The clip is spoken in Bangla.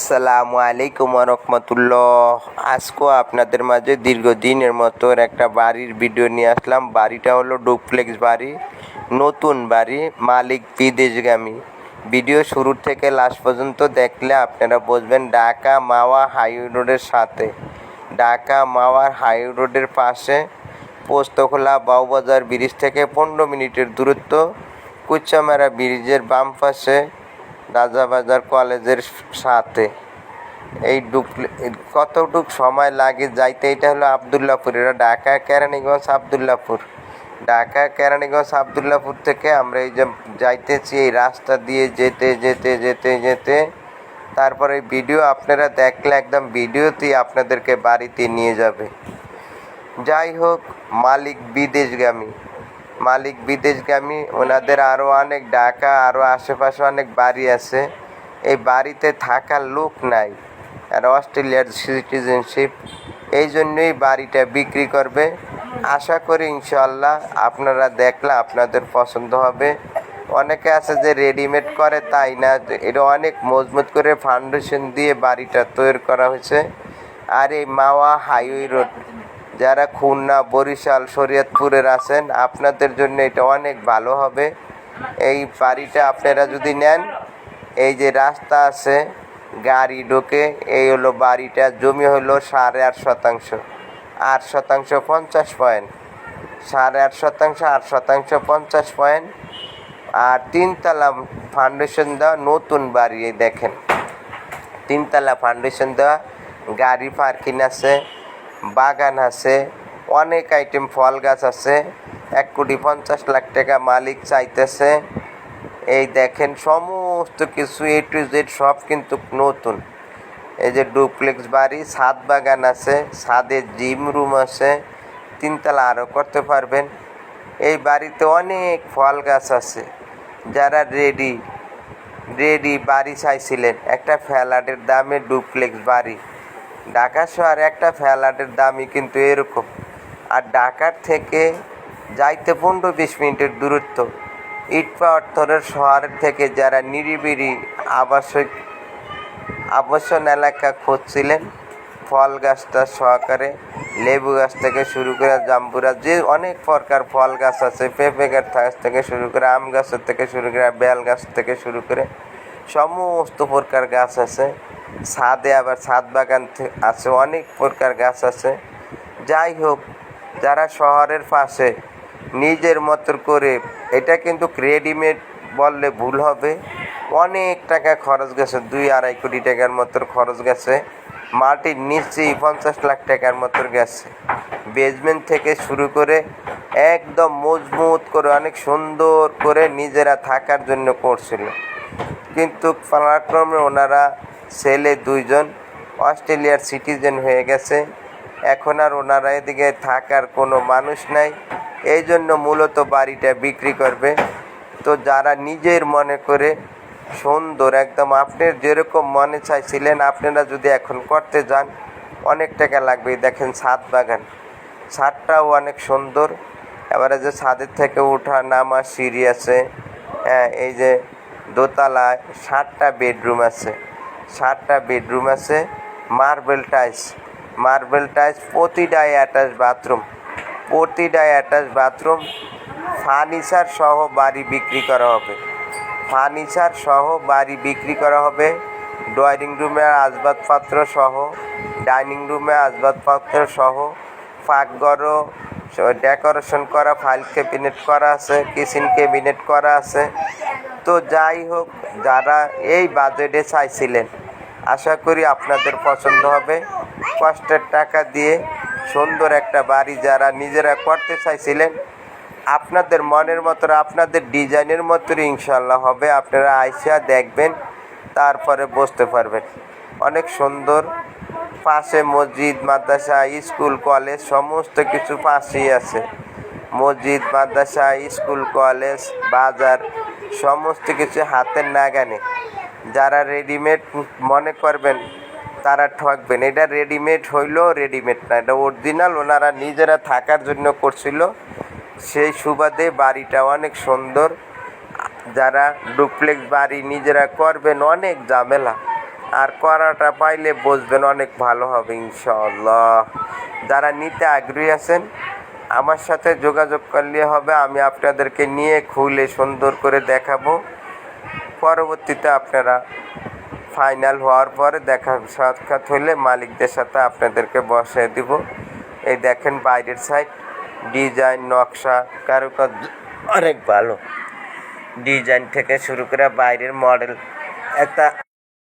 আসসালামু আলাইকুম রহমতুল্লাহ। আজকে আপনাদের মাঝে দীর্ঘদিনের মতো একটা বাড়ির ভিডিও নিয়ে আসলাম। বাড়িটা হলো ডুপ্লেক্স বাড়ি, নতুন বাড়ি, মালিক বিদেশগামী। ভিডিও শুরু থেকে লাস্ট পর্যন্ত দেখলে আপনারা বুঝবেন। ঢাকা মাওয়া হাইওয়ে রোডের সাথে, ঢাকা মাওয়ার হাইওয়ে রোডের পাশে, পোস্তখোলা বাউবাজার ব্রিজ থেকে 15 মিনিটের দূরত্ব, কুচ্চামারা ব্রিজের বাম পাশে, রাজাবাজার কলেজের সাথে। এই কতটুক সময় লাগে যাইতে, এটা হলো আবদুল্লাপুর। এটা ঢাকা কেরানীগঞ্জ আবদুল্লাপুর। ঢাকা কেরানীগঞ্জ আবদুল্লাপুর থেকে আমরা এই যে যাইতেছি, এই রাস্তা দিয়ে যেতে যেতে যেতে যেতে তারপরে এই ভিডিও আপনারা দেখলে একদম ভিডিওতেই আপনাদেরকে বাড়িতে নিয়ে যাবে। যাই হোক, মালিক বিদেশগামী। ওনাদের আরও অনেক ঢাকা আরও আশেপাশে অনেক বাড়ি আছে। এই বাড়িতে থাকার লোক নাই, আর অস্ট্রেলিয়ার সিটিজেনশিপ, এই জন্যই বাড়িটা বিক্রি করবে। আশা করি ইনশাল্লাহ আপনারা দেখলে আপনাদের পছন্দ হবে। অনেকে আছে যে রেডিমেড করে, তাই না, এটা অনেক মজবুত করে ফাউন্ডেশন দিয়ে বাড়িটা তৈরি করা হয়েছে। আর এই মাওয়া হাইওয়ে রোড, যারা খুলনা, বরিশাল, শরীয়তপুরের আছেন, আপনাদের জন্য এটা অনেক ভালো হবে। এই বাড়িটা আপনারা যদি নেন, এই যে রাস্তা আছে, গাড়ি ঢোকে, এই হলো বাড়িটা। জমি হলো 8.5 শতাংশ, 8 শতাংশ 50 পয়েন্ট, 8.5 শতাংশ 8 শতাংশ 50 পয়েন্ট। আর 3 তলা ফাউন্ডেশন দেওয়া নতুন বাড়ি। এই দেখেন, 3 তলা ফাউন্ডেশন দেওয়া, গাড়ি পার্কিং আছে, বাগান আছে, অনেক আইটেম, ফল গাছ আছে। 1,50,00,000 টাকা মালিক চাইতেছে। এই দেখেন সমস্ত কিছু A to Z সব কিন্তু নতুন। এই যে ডুপ্লেক্স বাড়ি, ছাদ বাগান আছে, ছাদে জিম রুম আছে, 3 তলা আরও করতে পারবেন। এই বাড়িতে অনেক ফল গাছ আছে। যারা রেডি বাড়ি চাইছিলেন, একটা ফ্ল্যাটের দামে ডুপ্লেক্স বাড়ি, ঢাকা শহরে একটা ফ্ল্যাটের দামই কিন্তু এরকম। আর ঢাকার থেকে যাইতে 15-20 মিনিটের দূরত্ব। ইটপাথরের শহরের থেকে যারা নিরিবিলি আবাসন এলাকা খুঁজছিলেন, ফল গাছটা সহকারে, লেবু গাছ থেকে শুরু করে জাম্বুরা, যে অনেক প্রকার ফল গাছ আছে, পেঁপে গাছ থেকে শুরু করে, আম গাছের থেকে শুরু করে, বেল গাছ থেকে শুরু করে সমস্ত প্রকার গাছ আছে। ছাদে আবার ছাদ বাগান আছে, অনেক প্রকার গাছ আছে। যাই হোক, যারা শহরের পাশে নিজের মতো করে, এটা কিন্তু রেডিমেড বললে ভুল হবে, অনেক টাকা খরচ গেছে, 2-2.5 কোটি টাকার মতো খরচ গেছে। মাটির নিচেই 50 লাখ টাকার মতো গেছে। বেসমেন্ট থেকে শুরু করে একদম মজবুত করে, অনেক সুন্দর করে নিজেরা থাকার জন্য করছিল। কিন্তু পালাক্রমে ওনারা ছেলে 2জন অস্ট্রেলিয়ার সিটিজেন হয়ে গেছে। এখন আর ওনারা এদিকে থাকার কোনো মানুষ নাই, এই জন্য মূলত বাড়িটা বিক্রি করবে। তো যারা নিজের মনে করে সুন্দর, একদম আপনার যেরকম মনে চাইছিলেন, আপনারা যদি এখন করতে যান, অনেক টাকা লাগবে। দেখেন ছাদ বাগান, ছাদটাও অনেক সুন্দর। এবারে যে ছাদের থেকে ওঠা নামা সিঁড়ি আছে, হ্যাঁ, এই যে দোতলায় 7টা বেডরুম আছে, 7টা বেডরুম আছে। মার্বেল টাইলস, প্রতিটা অ্যাটাচ বাথরুম, ফার্নিচার সহ বাড়ি বিক্রি করা হবে। ড্রয়িং রুমে আসবাবপত্র সহ, ডাইনিং রুমে আসবাবপত্র সহ, পাকঘরও ডেকোরেশন করা, ফাইল ক্যাবিনেট করা আছে, কিচেন ক্যাবিনেট করা আছে। তো যাই হোক, যারা এই বাজেটে চাইছিলেন, আশা করি আপনাদের পছন্দ হবে। কষ্টের টাকা দিয়ে সুন্দর একটা বাড়ি যারা নিজেরা করতে চাইছিলেন, আপনাদের মনের মতো, আপনাদের ডিজাইনের মতো ইনশাল্লাহ হবে। আপনারা আইসা দেখবেন, তারপরে বুঝতে পারবেন। অনেক সুন্দর। পাশে মসজিদ, মাদ্রাসা, স্কুল, কলেজ সমস্ত কিছু পাশেই আছে। মসজিদ, মাদ্রাসা, স্কুল, কলেজ, বাজার সমস্ত কিছু হাতের নাগানে। যারা রেডিমেড মনে করবেন, তারা ঠকবেন। এটা রেডিমেড হইলেও রেডিমেড না, এটা অরিজিনাল, ওনারা নিজেরা থাকার জন্য করছিল। সেই সুবাদে বাড়িটা অনেক সুন্দর। যারা ডুপ্লেক্স বাড়ি নিজেরা করবেন, অনেক ঝামেলা, আর করাটা পাইলে বুঝবেন অনেক ভালো হবে ইনশাআল্লাহ। যারা নিতে আগ্রহী আছেন আমার সাথে যোগাযোগ করলে হবে, আমি আপনাদেরকে নিয়ে খুলে সুন্দর করে দেখাবো। পরবর্তীতে আপনারা ফাইনাল হওয়ার পরে দেখা সাক্ষাৎ হলে মালিকদের সাথে আপনাদেরকে বসিয়ে দিব। এই দেখেন বাইরের সাইড ডিজাইন, নকশা, কারুকার্য অনেক ভালো। ডিজাইন থেকে শুরু করে বাইরের মডেল একটা